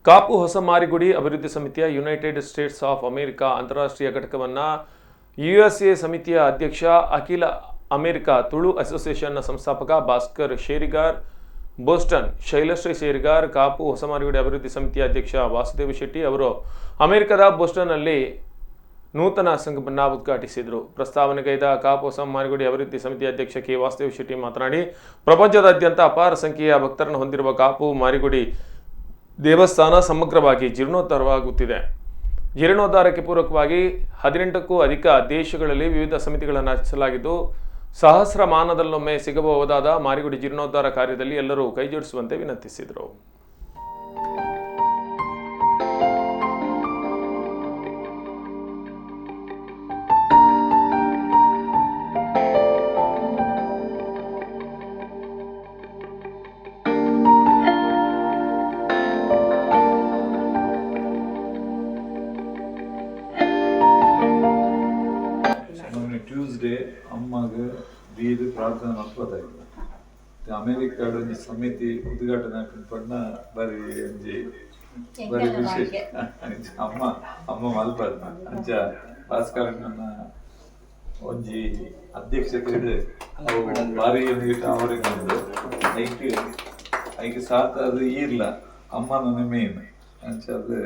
ಕಾಪು ಹೊಸ ಮಾರಿಗುಡಿ ಅಭಿವೃದ್ಧಿ ಸಮಿತಿಯ ಯುನೈಟೆಡ್ ಸ್ಟೇಟ್ಸ್ ಆಫ್ ಅಮೆರಿಕಾ ಅಂತಾರಾಷ್ಟ್ರೀಯ ಘಟಕವನ್ನು ಯುಎಸ್ಎ ಸಮಿತಿಯ ಅಧ್ಯಕ್ಷ ಅಖಿಲ ಅಮೆರಿಕಾ ತುಳು ಅಸೋಸಿಯೇಷನ್ನ ಸಂಸ್ಥಾಪಕ ಭಾಸ್ಕರ್ ಶೇರಿಗಾರ್, ಬೋಸ್ಟನ್ ಶೈಲಶ್ರೀ ಶೇರಿಗಾರ್, ಕಾಪು ಹೊಸ ಮಾರಿಗುಡಿ ಅಭಿವೃದ್ಧಿ ಸಮಿತಿಯ ಅಧ್ಯಕ್ಷ ವಾಸುದೇವ ಶೆಟ್ಟಿ ಅವರು ಅಮೆರಿಕದ ಬೋಸ್ಟನ್ನಲ್ಲಿ ನೂತನ ಸಂಘವನ್ನು ಉದ್ಘಾಟಿಸಿದರು. ಪ್ರಸ್ತಾವನೆಗೈದ ಕಾಪು ಹೊಸ ಮಾರಿಗುಡಿ ಅಭಿವೃದ್ಧಿ ಸಮಿತಿಯ ಅಧ್ಯಕ್ಷ ಕೆ ವಾಸುದೇವ ಶೆಟ್ಟಿ ಮಾತನಾಡಿ, ಪ್ರಪಂಚದಾದ್ಯಂತ ಅಪಾರ ಸಂಖ್ಯೆಯ ಭಕ್ತರನ್ನು ಹೊಂದಿರುವ ಕಾಪು ಮಾರಿಗುಡಿ ದೇವಸ್ಥಾನ ಸಮಗ್ರವಾಗಿ ಜೀರ್ಣೋದ್ಧಾರವಾಗುತ್ತಿದೆ. ಜೀರ್ಣೋದ್ಧಾರಕ್ಕೆ ಪೂರಕವಾಗಿ 18ಕ್ಕೂ ಅಧಿಕ ದೇಶಗಳಲ್ಲಿ ವಿವಿಧ ಸಮಿತಿಗಳನ್ನು ರಚಿಸಲಾಗಿದ್ದು, ಸಹಸ್ರಮಾನದಲ್ಲೊಮ್ಮೆ ಸಿಗಬಹುದಾದ ಮಾರಿಗುಡಿ ಜೀರ್ಣೋದ್ಧಾರ ಕಾರ್ಯದಲ್ಲಿ ಎಲ್ಲರೂ ಕೈಜೋಡಿಸುವಂತೆ ವಿನಂತಿಸಿದರು. ಟ್ಯೂಸ್ಡೇ ಅಮ್ಮಗೆ ಬೀದು ಪ್ರಾರ್ಥನೆ ಮಲ್ಪದಾಗಿಲ್ಲ. ಅಮೆರಿಕಾದ ಒಂಜಿ ಸಮಿತಿ ಉದ್ಘಾಟನೆ ಪಣ್ಣ ಬರೀ ಒಂಜಿ ಬರೀ ವಿಶೇಷ ಅಮ್ಮ ಮಲ್ಪದ ಅಂಚ ಭಾಸ್ಕರನ ಒಂಜಿ ಅಧ್ಯಕ್ಷತೆ ಅವು ಭಾರಿ ಅವರಿಗೆ ಐಕೆ ಸಾತ್ ಅದು ಈರ್ಲ ಅಮ್ಮನ ಮೇನ್ ಅಂಚ ಅದು